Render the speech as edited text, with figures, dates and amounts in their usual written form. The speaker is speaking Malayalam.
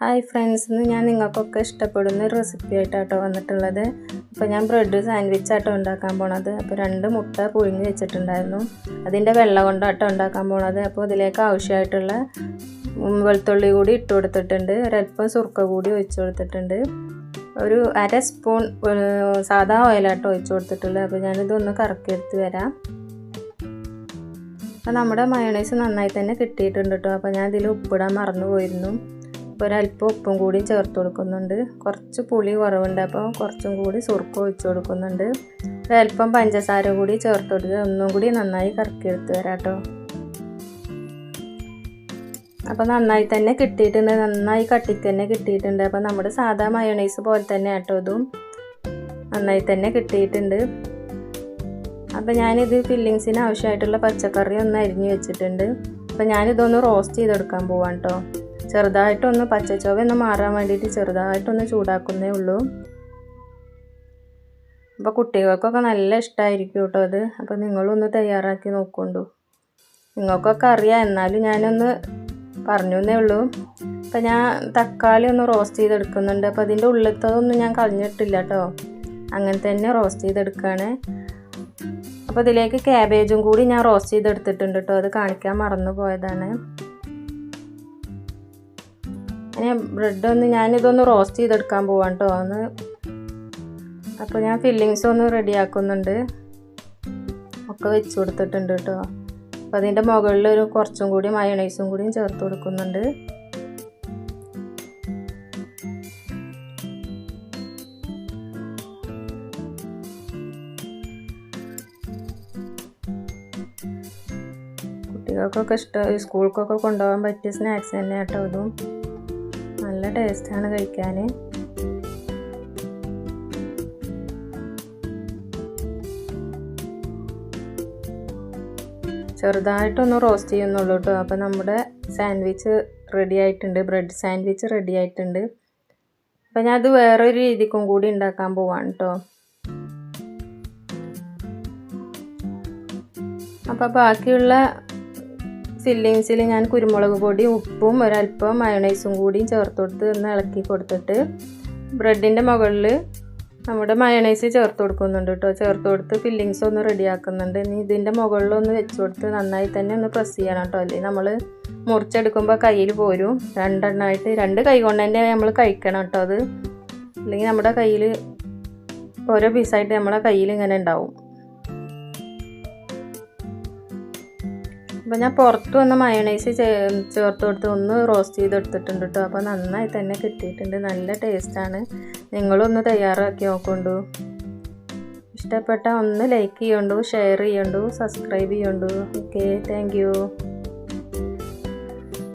ഹായ് ഫ്രണ്ട്സ്, ഇന്ന് ഞാൻ നിങ്ങൾക്കൊക്കെ ഇഷ്ടപ്പെടുന്ന ഒരു റെസിപ്പി ആയിട്ടാട്ടോ വന്നിട്ടുള്ളത്. അപ്പോൾ ഞാൻ ബ്രെഡ് സാൻഡ്വിച്ച് ആട്ടോ ഉണ്ടാക്കാൻ പോണത്. അപ്പോൾ 2 മുട്ട പുഴുങ്ങി വെച്ചിട്ടുണ്ടായിരുന്നു, അതിൻ്റെ വെള്ള കൊണ്ടാട്ടോ ഉണ്ടാക്കാൻ പോണത്. അപ്പോൾ ഇതിലേക്ക് ആവശ്യമായിട്ടുള്ള വെളുത്തുള്ളി കൂടി ഇട്ട് കൊടുത്തിട്ടുണ്ട്, ഒരല്പം സുർക്ക കൂടി ഒഴിച്ച് കൊടുത്തിട്ടുണ്ട്, ഒരു 1/2 സ്പൂൺ സാദാ ഓയിലാട്ടോ ഒഴിച്ച് കൊടുത്തിട്ടുള്ളത്. അപ്പോൾ ഞാനിതൊന്ന് കറക്കിയെടുത്ത് വരാം. അപ്പോൾ നമ്മുടെ മയോണൈസ് നന്നായി തന്നെ കിട്ടിയിട്ടുണ്ട് കേട്ടോ. അപ്പോൾ ഞാൻ ഇതിൽ ഉപ്പിടാൻ മറന്നു പോയിരുന്നു. അപ്പോൾ ഒരല്പം ഉപ്പും കൂടി ചേർത്ത് കൊടുക്കുന്നുണ്ട്. കുറച്ച് പുളി കുറവുണ്ട്, അപ്പോൾ കുറച്ചും കൂടി സുർക്ക ഒഴിച്ച് കൊടുക്കുന്നുണ്ട്. ഒരല്പം പഞ്ചസാര കൂടി ചേർത്ത് കൊടുത്ത് ഒന്നും കൂടി നന്നായി കറക്കിയെടുത്ത് വരാം കേട്ടോ. അപ്പോൾ നന്നായി തന്നെ കിട്ടിയിട്ടുണ്ട്, നന്നായി കട്ടിക്ക് തന്നെ കിട്ടിയിട്ടുണ്ട്. അപ്പോൾ നമ്മുടെ സാധാ മയോണൈസ് പോലെ തന്നെ ആട്ടോ ഇതും നന്നായി തന്നെ കിട്ടിയിട്ടുണ്ട്. അപ്പോൾ ഞാനിത് ഫില്ലിങ്സിന് ആവശ്യമായിട്ടുള്ള പച്ചക്കറി ഒന്ന് അരിഞ്ഞ് വെച്ചിട്ടുണ്ട്. അപ്പോൾ ഞാനിതൊന്ന് റോസ്റ്റ് ചെയ്തെടുക്കാൻ പോവാം കേട്ടോ. ചെറുതായിട്ടൊന്ന് പച്ചച്ചോവ ഒന്ന് മാറാൻ വേണ്ടിയിട്ട് ചെറുതായിട്ടൊന്ന് ചൂടാക്കുന്നേ ഉള്ളൂ. അപ്പോൾ കുട്ടികൾക്കൊക്കെ നല്ല ഇഷ്ടമായിരിക്കും കേട്ടോ അത്. അപ്പോൾ നിങ്ങളൊന്ന് തയ്യാറാക്കി നോക്കൊണ്ടു. നിങ്ങൾക്കൊക്കെ അറിയാം, എന്നാലും ഞാനൊന്ന് പറഞ്ഞു എന്നേ ഉള്ളൂ. അപ്പോൾ ഞാൻ തക്കാളി ഒന്ന് റോസ്റ്റ് ചെയ്തെടുക്കുന്നുണ്ട്. അപ്പോൾ അതിൻ്റെ ഉള്ളിലത്തതൊന്നും ഞാൻ കളഞ്ഞിട്ടില്ല കേട്ടോ, അങ്ങനെ തന്നെ റോസ്റ്റ് ചെയ്തെടുക്കുകയാണ്. അപ്പോൾ ഇതിലേക്ക് ക്യാബേജും കൂടി ഞാൻ റോസ്റ്റ് ചെയ്തെടുത്തിട്ടുണ്ട് കേട്ടോ, അത് കാണിക്കാൻ മറന്നു പോയതാണ്. ഞാനിതൊന്ന് റോസ്റ്റ് ചെയ്തെടുക്കാൻ പോവാം കേട്ടോ ഒന്ന്. അപ്പോൾ ഞാൻ ഫില്ലിങ്സ് ഒന്ന് റെഡിയാക്കുന്നുണ്ട്, ഒക്കെ വെച്ച് കൊടുത്തിട്ടുണ്ട് കേട്ടോ. അപ്പോൾ അതിൻ്റെ മുകളിൽ കുറച്ചും കൂടി മയോണൈസും കൂടിയും ചേർത്ത് കൊടുക്കുന്നുണ്ട്. കുട്ടികൾക്കൊക്കെ സ്കൂൾക്കൊക്കെ കൊണ്ടുപോകാൻ പറ്റിയ സ്നാക്സ് തന്നെ കേട്ടോ ഇതും. നല്ല ടേസ്റ്റാണ് കഴിക്കാൻ. ചെറുതായിട്ടൊന്ന് റോസ്റ്റ് ചെയ്യുന്നുള്ളൂ കേട്ടോ. അപ്പോൾ നമ്മുടെ സാൻഡ്വിച്ച് റെഡി ആയിട്ടുണ്ട്, ബ്രെഡ് സാൻഡ്വിച്ച് റെഡി ആയിട്ടുണ്ട്. അപ്പോൾ ഞാൻ അത് വേറൊരു രീതിക്കും കൂടി ഉണ്ടാക്കാൻ പോവാണ് കേട്ടോ. അപ്പോൾ ബാക്കിയുള്ള ഫില്ലിങ്സിൽ ഞാൻ കുരുമുളക് പൊടി, ഉപ്പും ഒരല്പം മയോണൈസും കൂടിയും ചേർത്ത് കൊടുത്ത് ഒന്ന് ഇളക്കി കൊടുത്തിട്ട് ബ്രെഡിൻ്റെ മുകളിൽ നമ്മുടെ മയോണൈസ് ചേർത്ത് കൊടുക്കുന്നുണ്ട് കേട്ടോ. ചേർത്ത് കൊടുത്ത് ഫില്ലിങ്സ് ഒന്ന് റെഡിയാക്കുന്നുണ്ട്. ഇനി ഇതിൻ്റെ മുകളിലൊന്ന് വെച്ച് കൊടുത്ത് നന്നായി തന്നെ ഒന്ന് പ്രസ് ചെയ്യണം കേട്ടോ, അല്ലെങ്കിൽ നമ്മൾ മുറിച്ചെടുക്കുമ്പോൾ കയ്യിൽ പോരും. 2 എണ്ണമായിട്ട് 2 കൈ കൊണ്ട് തന്നെ നമ്മൾ കഴിക്കണം കേട്ടോ അത്, അല്ലെങ്കിൽ നമ്മുടെ കയ്യിൽ ഓരോ പീസായിട്ട് നമ്മുടെ കയ്യിൽ ഇങ്ങനെ ഉണ്ടാവും. അപ്പോൾ ഞാൻ പുറത്ത് വന്ന് മയോണൈസ് ചേർത്ത് കൊടുത്ത് ഒന്ന് റോസ്റ്റ് ചെയ്തെടുത്തിട്ടുണ്ട് കേട്ടോ. അപ്പോൾ നന്നായി തന്നെ കിട്ടിയിട്ടുണ്ട്, നല്ല ടേസ്റ്റാണ്. നിങ്ങളൊന്ന് തയ്യാറാക്കി നോക്കൊണ്ടു. ഇഷ്ടപ്പെട്ടാൽ ഒന്ന് ലൈക്ക് ചെയ്യണ്ടു, ഷെയർ ചെയ്യണ്ടു, സബ്സ്ക്രൈബ് ചെയ്യണ്ടു. Okay, thank U.